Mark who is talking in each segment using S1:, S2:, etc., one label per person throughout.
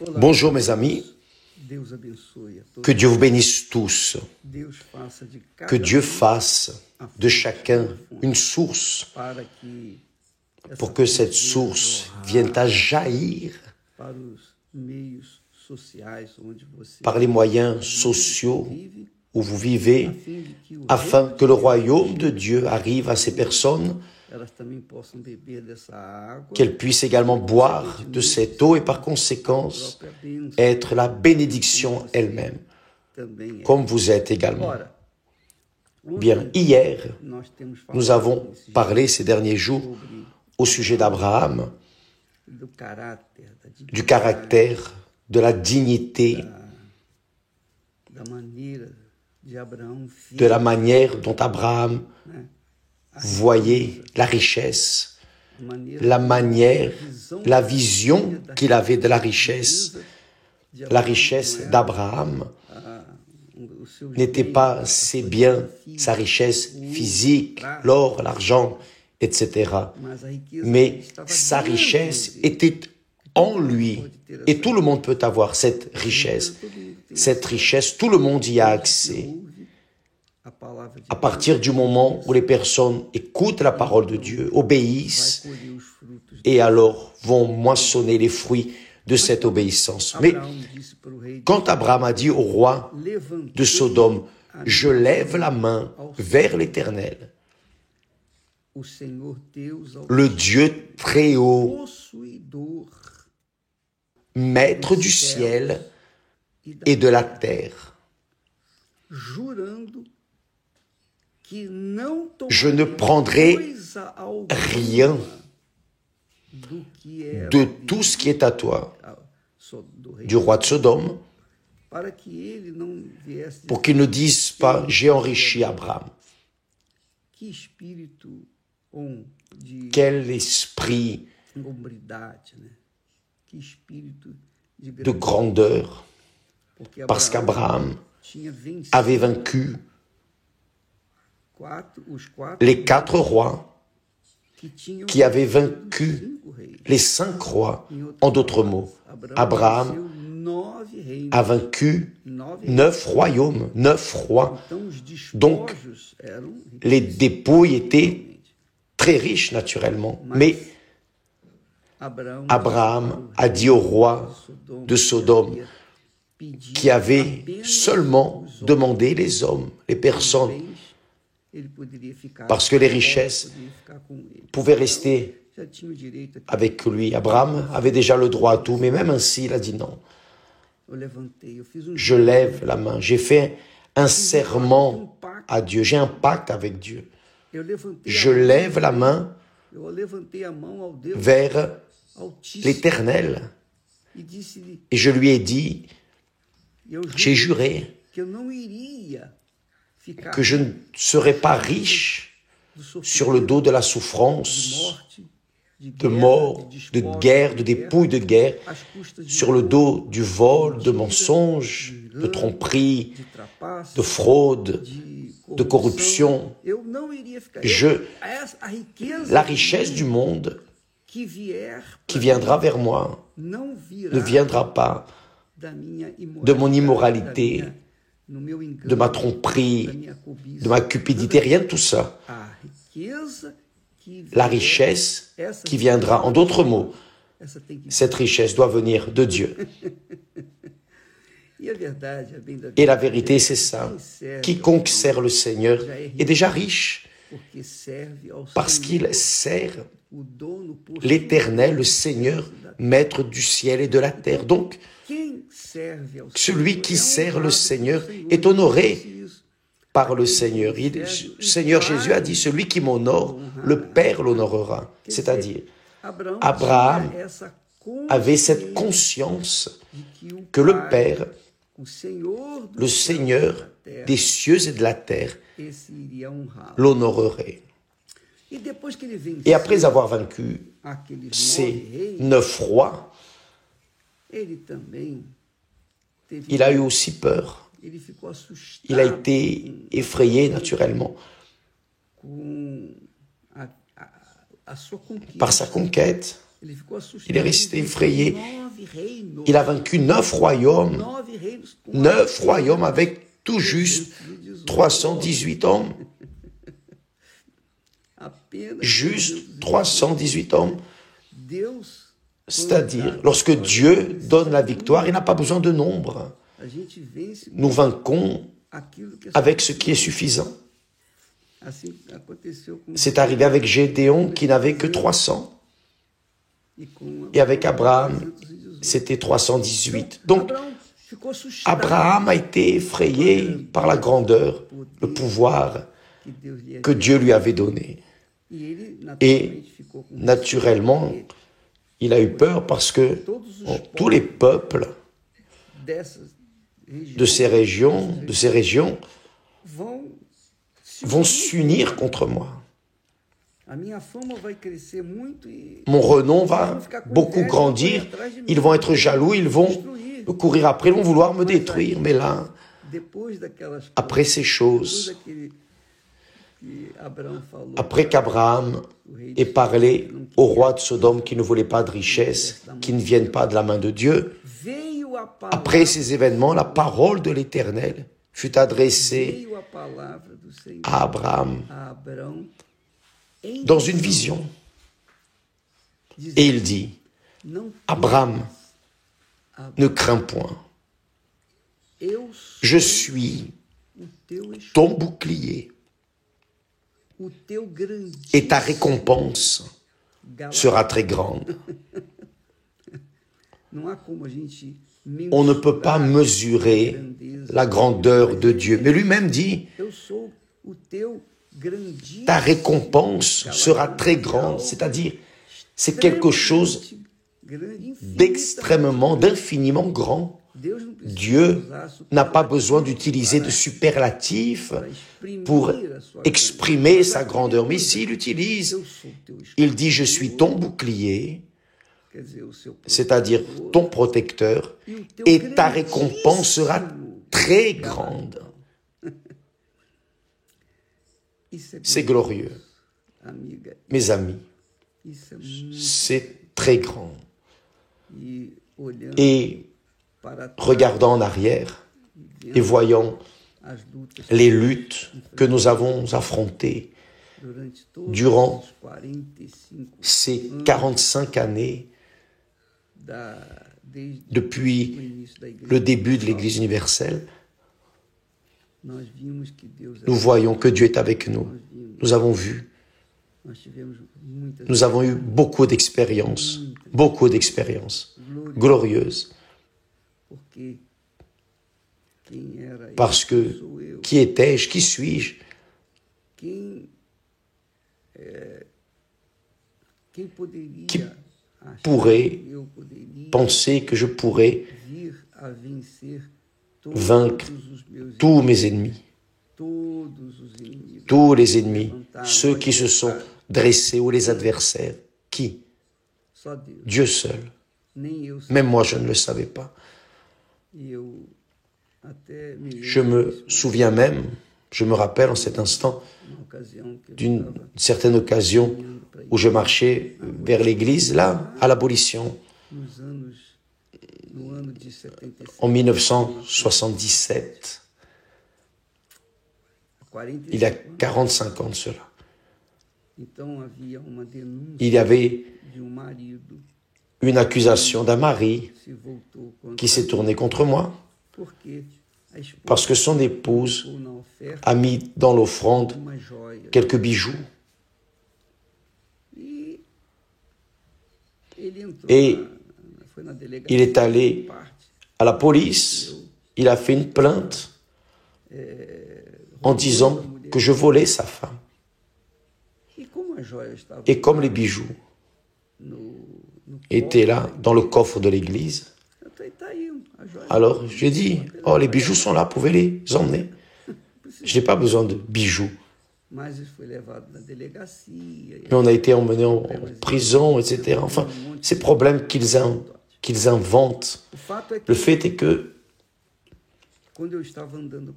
S1: Bonjour mes amis, que Dieu vous bénisse tous, que Dieu fasse de chacun une source pour que cette source vienne à jaillir par les moyens sociaux où vous vivez, afin que le royaume de Dieu arrive à ces personnes, qu'elles puissent également boire de cette eau et par conséquence être la bénédiction elle-même, comme vous êtes également. Bien, hier, nous avons parlé ces derniers jours au sujet d'Abraham, du caractère, de la dignité, de la manière dont Abraham voyait la richesse, la manière, la vision qu'il avait de la richesse. La richesse d'Abraham n'était pas ses biens, sa richesse physique, l'or, l'argent, etc. Mais sa richesse était en lui. Et tout le monde peut avoir cette richesse. Cette richesse, tout le monde y a accès. À partir du moment où les personnes écoutent la parole de Dieu, obéissent, et alors vont moissonner les fruits de cette obéissance. Mais quand Abraham a dit au roi de Sodome, « Je lève la main vers l'Éternel », le Dieu très haut, maître du ciel et de la terre, je ne prendrai rien de tout ce qui est à toi, du roi de Sodome, pour qu'il ne dise pas « j'ai enrichi Abraham ». Quel esprit de grandeur, parce qu'Abraham avait vaincu les 4 rois qui avaient vaincu les 5 rois. En d'autres mots, Abraham a vaincu 9 royaumes, 9 rois. Donc, les dépouilles étaient très riches naturellement. Mais Abraham a dit au roi de Sodome, qui avait seulement demandé les hommes, les personnes, parce que les richesses pouvaient rester avec lui. Abraham avait déjà le droit à tout, mais même ainsi, il a dit non. Je lève la main, j'ai fait un serment à Dieu, j'ai un pacte avec Dieu. Je lève la main vers l'Éternel. Et je lui ai dit, j'ai juré que je ne serai pas riche sur le dos de la souffrance, de mort, de guerre, de dépouilles de guerre, sur le dos du vol, de mensonges, de tromperie, de fraude, de corruption. La richesse du monde qui viendra vers moi ne viendra pas de mon immoralité, de ma tromperie, de ma cupidité, rien de tout ça. La richesse qui viendra, en d'autres mots, cette richesse doit venir de Dieu. Et la vérité, c'est ça. Quiconque sert le Seigneur est déjà riche parce qu'il sert l'Éternel, le Seigneur, maître du ciel et de la terre. Donc, celui qui sert le Seigneur est honoré par le Seigneur. Seigneur Jésus a dit, celui qui m'honore, le Père l'honorera. C'est-à-dire, Abraham avait cette conscience que le Père, le Seigneur des cieux et de la terre, l'honorerait. Et après avoir vaincu ces 9 rois, il a eu aussi peur. Il a été effrayé naturellement par sa conquête. Il est resté effrayé. Il a vaincu 9 royaumes. 9 royaumes avec tout juste 318 hommes. Juste 318 hommes. C'est-à-dire, lorsque Dieu donne la victoire, il n'a pas besoin de nombre. Nous vainquons avec ce qui est suffisant. C'est arrivé avec Gédéon qui n'avait que 300. Et avec Abraham, c'était 318. Donc, Abraham a été effrayé par la grandeur, le pouvoir que Dieu lui avait donné. Et naturellement, il a eu peur parce que tous les peuples de ces régions vont s'unir contre moi. Mon renom va beaucoup grandir, ils vont être jaloux, ils vont courir après, ils vont vouloir me détruire. Mais là, après ces choses, après qu'Abraham ait parlé au roi de Sodome qui ne voulait pas de richesse, qui ne viennent pas de la main de Dieu, après ces événements, la parole de l'Éternel fut adressée à Abraham dans une vision. Et il dit, Abraham, ne crains point. Je suis ton bouclier et ta récompense sera très grande. On ne peut pas mesurer la grandeur de Dieu. Mais lui-même dit, ta récompense sera très grande. C'est-à-dire, c'est quelque chose d'extrêmement, d'infiniment grand. Dieu n'a pas besoin d'utiliser de superlatifs pour exprimer sa grandeur. Mais ici, il utilise, il dit, je suis ton bouclier, c'est-à-dire ton protecteur, et ta récompense sera très grande. C'est glorieux. Mes amis, c'est très grand. Et regardant en arrière et voyant les luttes que nous avons affrontées durant ces 45 années, depuis le début de l'Église universelle, nous voyons que Dieu est avec nous. Nous avons vu. Nous avons eu beaucoup d'expériences glorieuses. Parce que, qui étais-je, qui suis-je? Qui pourrait penser que je pourrais vaincre tous mes ennemis, tous les ennemis, ceux qui se sont dressés ou les adversaires? Qui? Dieu seul. Même moi, je ne le savais pas. Je me souviens même, je me rappelle en cet instant d'une certaine occasion où je marchais vers l'église, là, à l'abolition, en 1977. Il y a 45 ans de cela. Il y avait une accusation d'un mari qui s'est tourné contre moi parce que son épouse a mis dans l'offrande quelques bijoux. Et il est allé à la police, il a fait une plainte en disant que je volais sa femme. Et comme les bijoux étaient là, dans le coffre de l'église, alors j'ai dit, oh, les bijoux sont là, vous pouvez les emmener. Je n'ai pas besoin de bijoux. Mais on a été emmenés en prison, etc. Enfin, ces problèmes qu'ils inventent. Le fait est que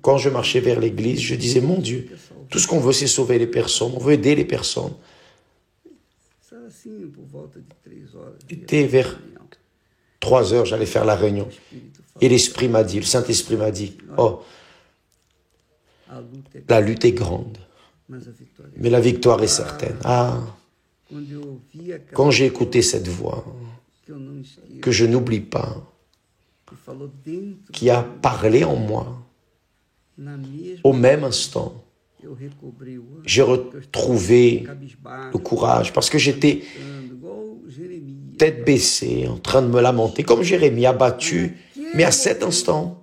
S1: quand je marchais vers l'église, je disais, mon Dieu, tout ce qu'on veut, c'est sauver les personnes, on veut aider les personnes. C'était vers 3 heures, j'allais faire la réunion. Et l'Esprit m'a dit, le Saint-Esprit m'a dit, oh, la lutte est grande, mais la victoire est certaine. Ah, quand j'ai écouté cette voix, que je n'oublie pas, qui a parlé en moi, au même instant, j'ai retrouvé le courage, parce que j'étais tête baissée, en train de me lamenter, comme Jérémie, abattu, mais à cet instant,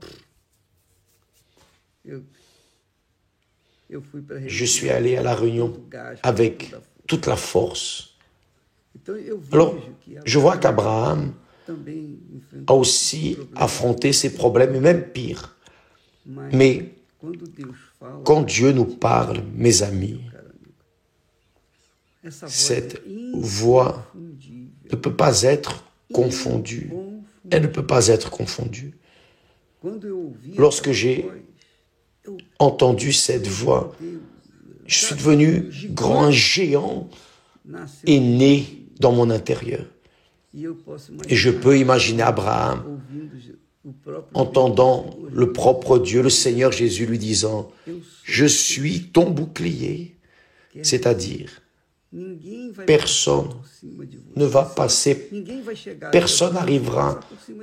S1: je suis allé à la réunion avec toute la force. Alors, je vois qu'Abraham a aussi affronté ses problèmes, et même pire. Mais quand Dieu nous parle, mes amis, cette voix ne peut pas être confondue. Elle ne peut pas être confondue. Lorsque j'ai entendu cette voix, je suis devenu grand, géant est né dans mon intérieur. Et je peux imaginer Abraham entendant le propre Dieu, le Seigneur Jésus lui disant « Je suis ton bouclier », c'est-à-dire personne ne va passer, personne n'arrivera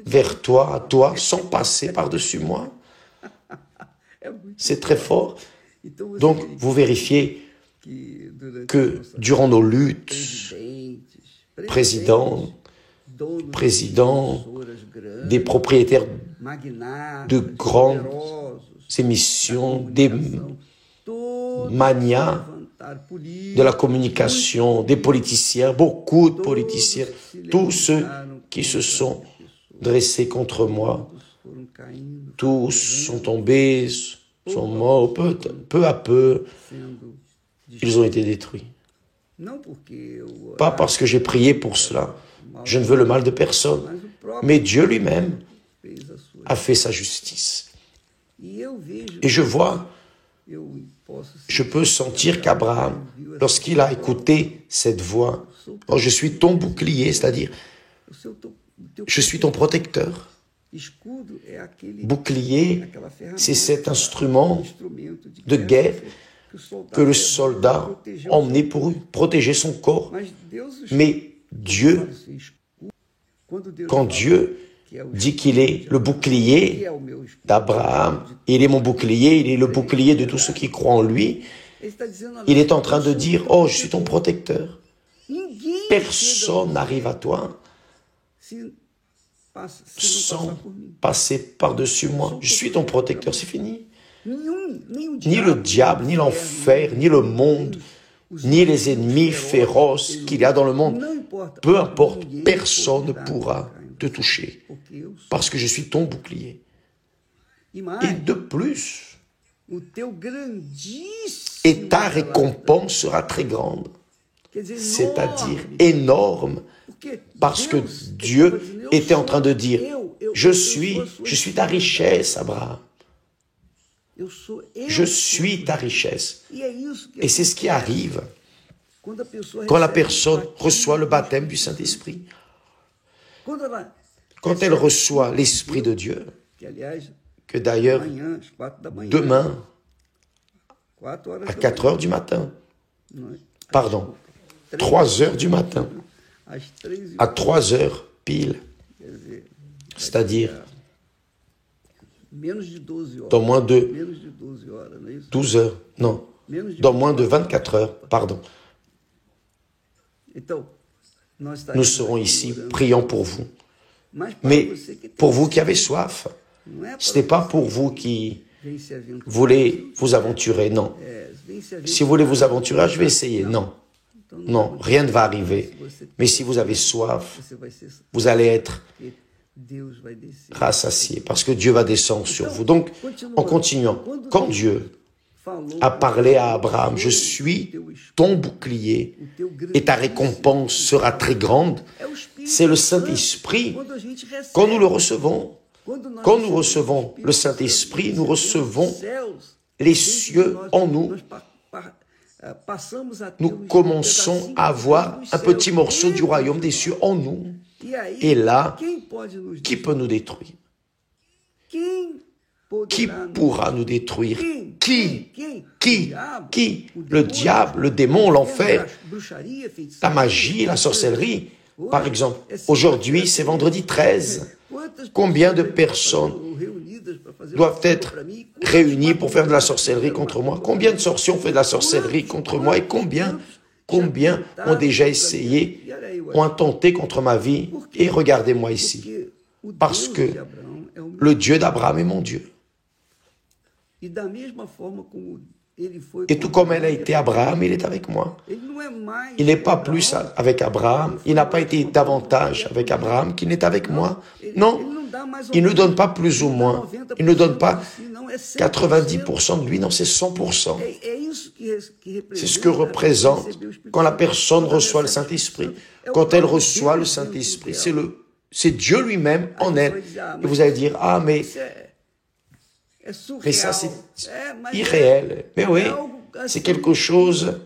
S1: vers toi, à toi, sans passer par-dessus moi. C'est très fort. Donc, vous vérifiez que durant nos luttes, présidents, des propriétaires de grandes émissions, des manias de la communication, des politiciens, beaucoup de politiciens, tous ceux qui se sont dressés contre moi, tous sont tombés, sont morts, peu à peu, ils ont été détruits. Pas parce que j'ai prié pour cela, je ne veux le mal de personne, mais Dieu lui-même a fait sa justice. Et je vois, je peux sentir qu'Abraham, lorsqu'il a écouté cette voix, « Oh, je suis ton bouclier », c'est-à-dire, je suis ton protecteur. Bouclier, c'est cet instrument de guerre que le soldat emmenait pour protéger son corps. Mais Dieu, quand Dieu dit qu'il est le bouclier d'Abraham, il est mon bouclier, il est le bouclier de tous ceux qui croient en lui, il est en train de dire, oh, je suis ton protecteur. Personne n'arrive à toi sans passer par-dessus moi. Je suis ton protecteur, c'est fini. Ni le diable, ni l'enfer, ni le monde, ni les ennemis féroces qu'il y a dans le monde, peu importe, personne ne pourra te toucher, parce que je suis ton bouclier. Et de plus, et ta récompense sera très grande, c'est-à-dire énorme, parce que Dieu était en train de dire, je suis ta richesse, Abraham. Je suis ta richesse. Et c'est ce qui arrive quand la personne reçoit le baptême du Saint-Esprit. Quand elle reçoit l'Esprit de Dieu, que d'ailleurs, demain, à 4 heures du matin, 3 heures du matin, à 3 heures pile, c'est-à-dire dans moins de 12 heures, non, dans moins de 24 heures, pardon. Nous serons ici priant pour vous. Mais pour vous qui avez soif, ce n'est pas pour vous qui voulez vous aventurer, non. Si vous voulez vous aventurer, je vais essayer, non. Non, rien ne va arriver. Mais si vous avez soif, vous allez être rassasié, parce que Dieu va descendre sur vous. Donc, en continuant, quand Dieu a parlé à Abraham, je suis ton bouclier et ta récompense sera très grande, c'est le Saint-Esprit. Quand nous le recevons, quand nous recevons le Saint-Esprit, nous recevons les cieux en nous. nous commençons à avoir un petit morceau du royaume des cieux en nous. Et là, qui peut nous détruire? Qui pourra nous détruire? Qui? Le diable, le démon, l'enfer, la magie, la sorcellerie. Par exemple, aujourd'hui, c'est vendredi 13. Combien de personnes doivent être réunies pour faire de la sorcellerie contre moi? Combien de sorciers ont fait de la sorcellerie contre moi? Et combien ont déjà essayé, ont intenté contre ma vie? Et regardez-moi ici. Parce que le Dieu d'Abraham est mon Dieu. Et tout comme elle a été Abraham, il est avec moi. Il n'est pas plus avec Abraham, il n'a pas été davantage avec Abraham qu'il n'est avec moi. Non, il ne donne pas plus ou moins. Il ne donne pas 90% de lui, non, c'est 100%. C'est ce que représente quand la personne reçoit le Saint-Esprit. Quand elle reçoit le Saint-Esprit, c'est Dieu lui-même en elle. Et vous allez dire, ah, mais ça, c'est irréel. Mais oui, c'est quelque chose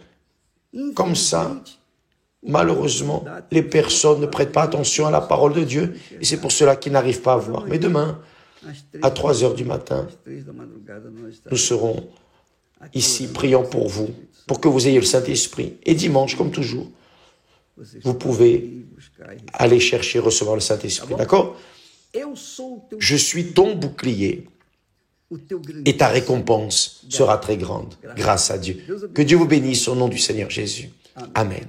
S1: comme ça. Malheureusement, les personnes ne prêtent pas attention à la parole de Dieu et c'est pour cela qu'ils n'arrivent pas à voir. Mais demain, à 3 heures du matin, nous serons ici priant pour vous, pour que vous ayez le Saint-Esprit. Et dimanche, comme toujours, vous pouvez aller chercher et recevoir le Saint-Esprit. D'accord? Je suis ton bouclier. Et ta récompense sera très grande, grâce à Dieu. Que Dieu vous bénisse au nom du Seigneur Jésus. Amen.